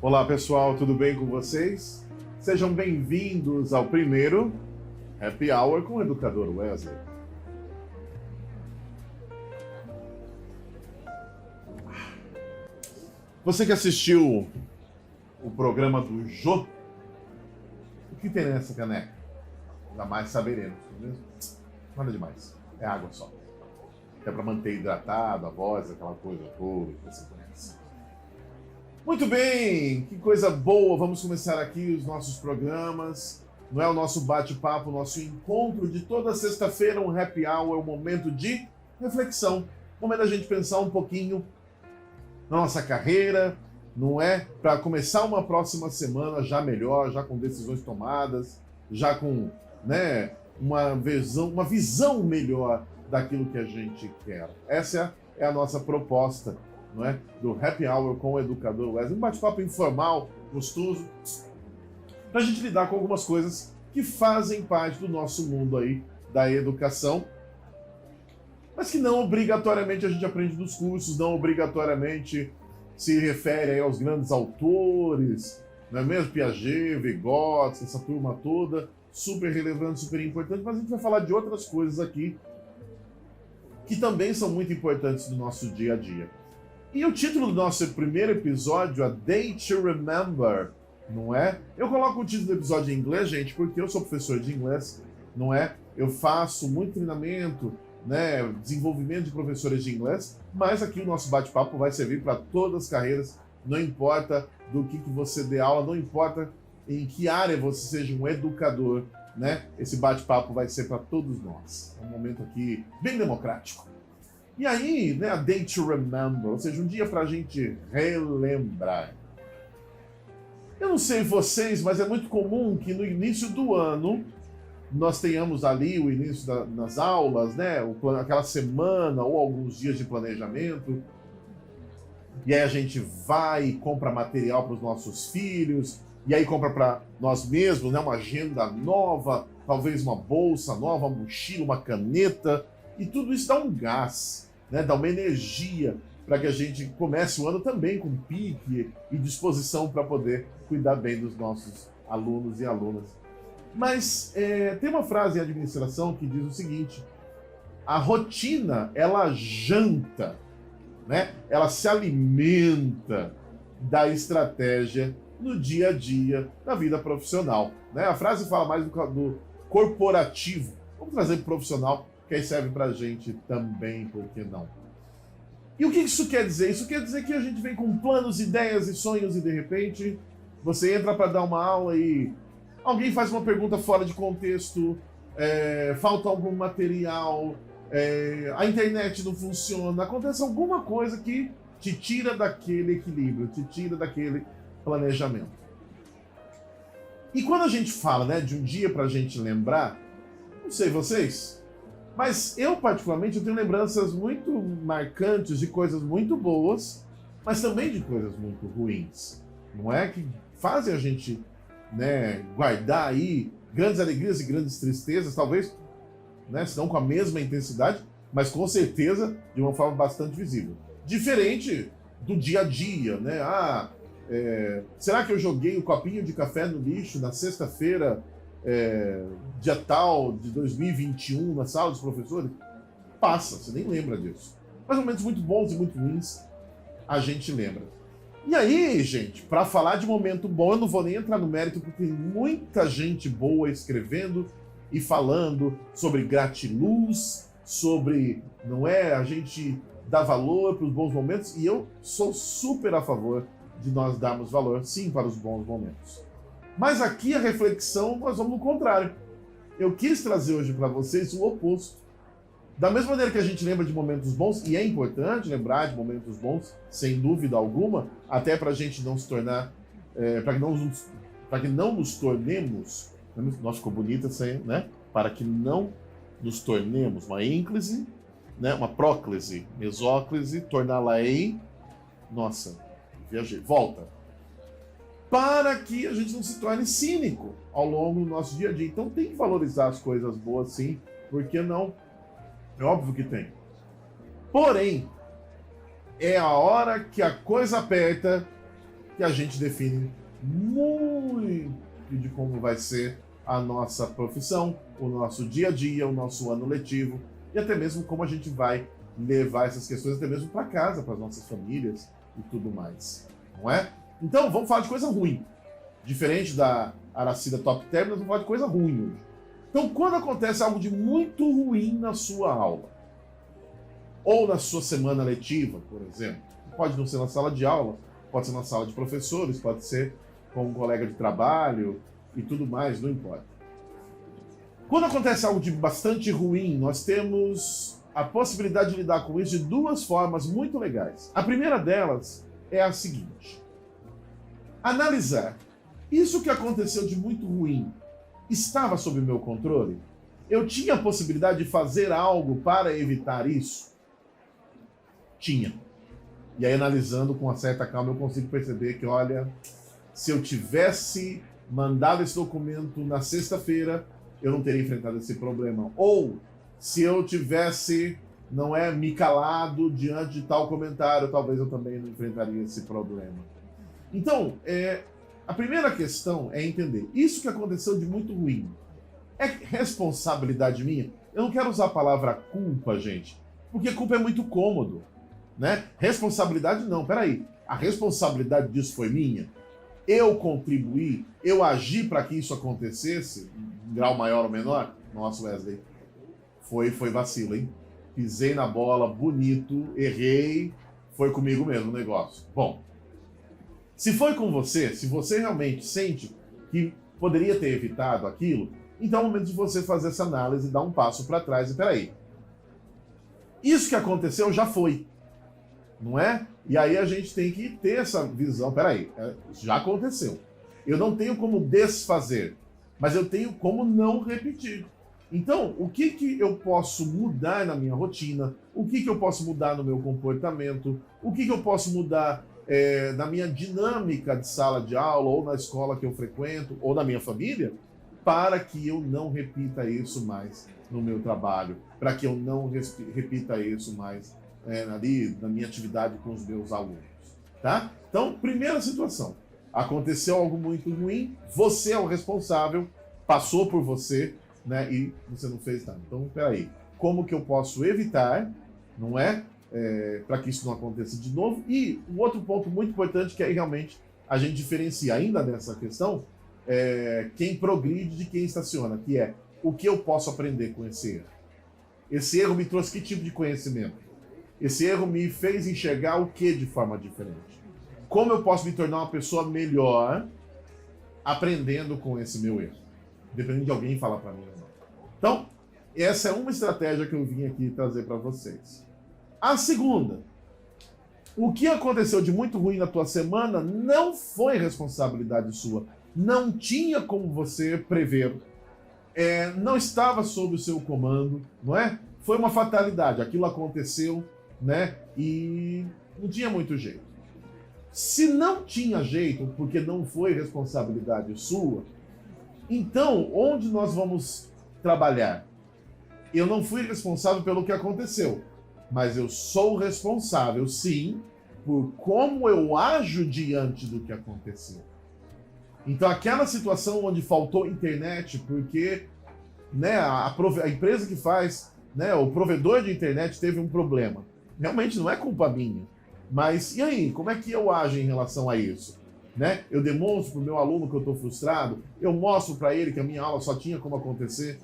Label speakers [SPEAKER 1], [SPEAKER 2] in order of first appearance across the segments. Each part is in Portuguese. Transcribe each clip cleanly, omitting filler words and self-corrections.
[SPEAKER 1] Olá pessoal, tudo bem com vocês? Sejam bem-vindos ao primeiro Happy Hour com o educador Wesley. Você que assistiu o programa do Jô, o que tem nessa caneca? Jamais saberemos, não é mesmo? Nada demais, é água só. É para manter hidratado a voz, aquela coisa toda que você conhece. Muito bem, que coisa boa, vamos começar aqui os nossos programas. Não é o nosso bate-papo, o nosso encontro de toda sexta-feira, um happy hour, é um momento de reflexão. Momento da gente pensar um pouquinho na nossa carreira, não é? Para começar uma próxima semana já melhor, já com decisões tomadas, já com, né, uma visão melhor daquilo que a gente quer. Essa é a nossa proposta, não é? Do Happy Hour com o educador Wesley. Um bate-papo informal, gostoso, para a gente lidar com algumas coisas que fazem parte do nosso mundo aí da educação, mas que não obrigatoriamente a gente aprende nos cursos, não obrigatoriamente se refere aí aos grandes autores, não é mesmo? Piaget, Vygotsky, essa turma toda, super relevante, super importante, mas a gente vai falar de outras coisas aqui que também são muito importantes no nosso dia a dia. E o título do nosso primeiro episódio, A Day to Remember, não é? Eu coloco o título do episódio em inglês, gente, porque eu sou professor de inglês, não é? Eu faço muito treinamento, né, desenvolvimento de professores de inglês, mas aqui o nosso bate-papo vai servir para todas as carreiras, não importa do que você dê aula, não importa em que área você seja um educador, né? Esse bate-papo vai ser para todos nós. É um momento aqui bem democrático. E aí, né, a Day to Remember, ou seja, um dia para a gente relembrar. Eu não sei vocês, mas é muito comum que no início do ano nós tenhamos ali o início das aulas, né, aquela semana ou alguns dias de planejamento, e aí a gente vai e compra material para os nossos filhos, e aí compra para nós mesmos, né, uma agenda nova, talvez uma bolsa nova, uma mochila, uma caneta, e tudo isso dá um gás, né, dá uma energia para que a gente comece o ano também com pique e disposição para poder cuidar bem dos nossos alunos e alunas. Mas tem uma frase em administração que diz o seguinte: a rotina, ela janta, né? Ela se alimenta da estratégia no dia a dia da vida profissional, né? A frase fala mais do corporativo. Vamos trazer para o profissional, que aí serve para a gente também, por que não? E o que isso quer dizer? Isso quer dizer que a gente vem com planos, ideias e sonhos e de repente você entra para dar uma aula e alguém faz uma pergunta fora de contexto, falta algum material, a internet não funciona, acontece alguma coisa que te tira daquele equilíbrio, te tira daquele planejamento. E quando a gente fala, né, de um dia para a gente lembrar, não sei vocês, mas eu particularmente eu tenho lembranças muito marcantes de coisas muito boas, mas também de coisas muito ruins, não é? Que fazem a gente, né, guardar aí grandes alegrias e grandes tristezas, talvez, né, se não com a mesma intensidade, mas com certeza de uma forma bastante visível. Diferente do dia a dia, né? Será que eu joguei o copinho de café no lixo na sexta-feira, dia tal de 2021, na sala dos professores? Passa, você nem lembra disso. Mas momentos muito bons e muito ruins a gente lembra. E aí, gente, para falar de momento bom, eu não vou nem entrar no mérito, porque tem muita gente boa escrevendo e falando sobre gratiluz, sobre, não é, a gente dar valor para os bons momentos, e eu sou super a favor de nós darmos valor, sim, para os bons momentos. Mas aqui a reflexão, nós vamos no contrário. Eu quis trazer hoje para vocês o oposto. Da mesma maneira que a gente lembra de momentos bons, e é importante lembrar de momentos bons, sem dúvida alguma, até para a gente não se tornar, para que não nos tornemos, nossa, ficou bonita essa aí, né? Para que não nos tornemos uma ínclise, né? Uma próclise, mesóclise, torná-la-ei, nossa, viajei, volta. Para que a gente não se torne cínico ao longo do nosso dia a dia. Então tem que valorizar as coisas boas, sim, por que não? É óbvio que tem. Porém, é a hora que a coisa aperta que a gente define muito de como vai ser a nossa profissão, o nosso dia a dia, o nosso ano letivo e até mesmo como a gente vai levar essas questões até mesmo para casa, para as nossas famílias e tudo mais, não é? Então, vamos falar de coisa ruim. Diferente da Aracida Top Term, nós vamos falar de coisa ruim hoje. Então, quando acontece algo de muito ruim na sua aula, ou na sua semana letiva, por exemplo, pode não ser na sala de aula, pode ser na sala de professores, pode ser com um colega de trabalho e tudo mais, não importa. Quando acontece algo de bastante ruim, nós temos a possibilidade de lidar com isso de duas formas muito legais. A primeira delas é a seguinte: analisar. Isso que aconteceu de muito ruim estava sob o meu controle? Eu tinha a possibilidade de fazer algo para evitar isso? Tinha. E aí, analisando com uma certa calma, eu consigo perceber que, olha, se eu tivesse mandado esse documento na sexta-feira, eu não teria enfrentado esse problema. Ou, se eu tivesse, me calado diante de tal comentário, talvez eu também não enfrentaria esse problema. Então, a primeira questão é entender, isso que aconteceu de muito ruim, é responsabilidade minha? Eu não quero usar a palavra culpa, gente, porque culpa é muito cômodo, né? Responsabilidade não, peraí, a responsabilidade disso foi minha? Eu contribuí? Eu agi para que isso acontecesse, em grau maior ou menor? Nossa, Wesley, foi vacilo, hein? Pisei na bola, bonito, errei, foi comigo mesmo o negócio. Bom, se foi com você, se você realmente sente que poderia ter evitado aquilo, então é o momento de você fazer essa análise, dar um passo para trás e peraí. Isso que aconteceu já foi, não é? E aí a gente tem que ter essa visão, peraí, já aconteceu. Eu não tenho como desfazer, mas eu tenho como não repetir. Então, o que eu posso mudar na minha rotina? O que eu posso mudar no meu comportamento? O que eu posso mudar na minha dinâmica de sala de aula, ou na escola que eu frequento, ou na minha família, para que eu não repita isso mais no meu trabalho, para que eu não repita isso mais ali na minha atividade com os meus alunos, tá? Então, primeira situação, aconteceu algo muito ruim, você é o responsável, passou por você, né, e você não fez nada. Então, peraí, como que eu posso evitar, não é? Para que isso não aconteça de novo. E um outro ponto muito importante que é realmente a gente diferencia ainda nessa questão quem progride de quem estaciona, que é o que eu posso aprender com esse erro. Esse erro me trouxe que tipo de conhecimento? Esse erro me fez enxergar o que de forma diferente? Como eu posso me tornar uma pessoa melhor aprendendo com esse meu erro? Dependendo de alguém falar para mim ou não. Então, essa é uma estratégia que eu vim aqui trazer para vocês. A segunda, o que aconteceu de muito ruim na tua semana não foi responsabilidade sua. Não tinha como você prever. Não estava sob o seu comando, não é? Foi uma fatalidade. Aquilo aconteceu, né? E não tinha muito jeito. Se não tinha jeito, porque não foi responsabilidade sua, então, onde nós vamos trabalhar? Eu não fui responsável pelo que aconteceu, mas eu sou responsável, sim, por como eu ajo diante do que aconteceu. Então, aquela situação onde faltou internet, porque né, a empresa que faz, né, o provedor de internet teve um problema. Realmente não é culpa minha. Mas e aí, como é que eu ajo em relação a isso? Né? Eu demonstro para o meu aluno que eu estou frustrado, eu mostro para ele que a minha aula só tinha como acontecer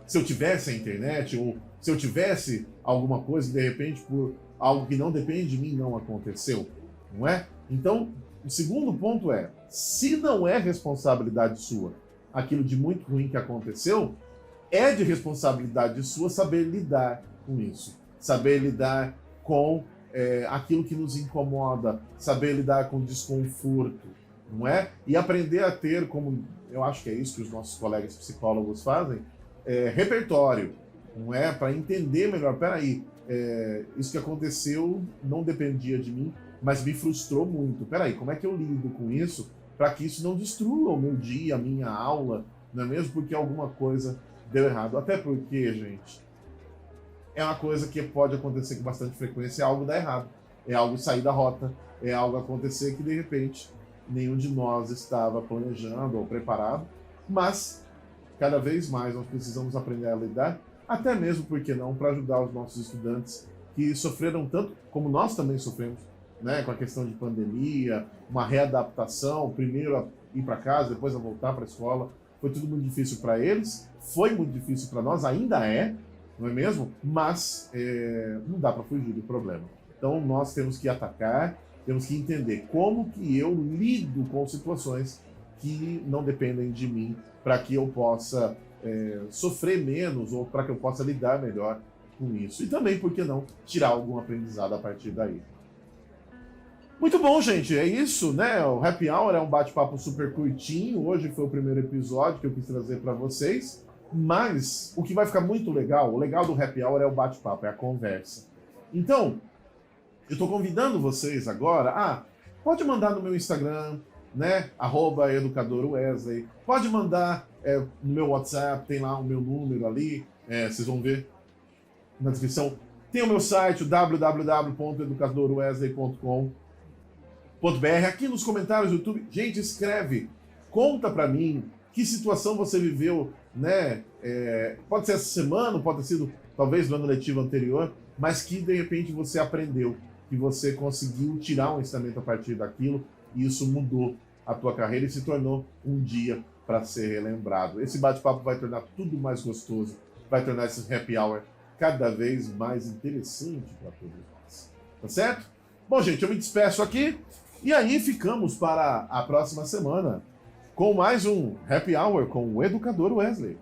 [SPEAKER 1] se eu tivesse a internet, ou se eu tivesse alguma coisa, de repente, por algo que não depende de mim, não aconteceu, não é? Então, o segundo ponto é, se não é responsabilidade sua aquilo de muito ruim que aconteceu, é de responsabilidade sua saber lidar com isso, saber lidar com aquilo que nos incomoda, saber lidar com desconforto, não é? E aprender a ter, como eu acho que é isso que os nossos colegas psicólogos fazem, repertório, não é? Para entender melhor, peraí, isso que aconteceu não dependia de mim, mas me frustrou muito. Peraí, como é que eu lido com isso para que isso não destrua o meu dia, a minha aula, não é mesmo? Porque alguma coisa deu errado. Até porque, gente, é uma coisa que pode acontecer com bastante frequência, algo dá errado. é algo sair da rota, é algo acontecer que de repente nenhum de nós estava planejando ou preparado, mas cada vez mais nós precisamos aprender a lidar, até mesmo, por que não, para ajudar os nossos estudantes que sofreram tanto, como nós também sofremos, né, com a questão de pandemia, uma readaptação, primeiro a ir para casa, depois a voltar para a escola. Foi tudo muito difícil para eles, foi muito difícil para nós, ainda é, não é mesmo? Mas não dá para fugir do problema. Então nós temos que atacar, temos que entender como que eu lido com situações que não dependem de mim, para que eu possa sofrer menos ou para que eu possa lidar melhor com isso. E também, por que não, tirar algum aprendizado a partir daí. Muito bom, gente, é isso, né? O Happy Hour é um bate-papo super curtinho. Hoje foi o primeiro episódio que eu quis trazer para vocês, mas o que vai ficar muito legal, o legal do Happy Hour é o bate-papo, é a conversa. Então, eu estou convidando vocês agora, pode mandar no meu Instagram, né? @educadorwesley. Pode mandar no meu WhatsApp, tem lá o meu número ali, vocês vão ver na descrição. Tem o meu site, www.educadorwesley.com.br. Aqui nos comentários do YouTube, gente, escreve, conta pra mim que situação você viveu, né? Pode ser essa semana, pode ter sido talvez no ano letivo anterior, mas que de repente você aprendeu, que você conseguiu tirar um ensinamento a partir daquilo e isso mudou a tua carreira e se tornou um dia para ser relembrado. Esse bate-papo vai tornar tudo mais gostoso, vai tornar esse happy hour cada vez mais interessante para todos nós. Tá certo? Bom, gente, eu me despeço aqui. E aí ficamos para a próxima semana com mais um Happy Hour com o Educador Wesley.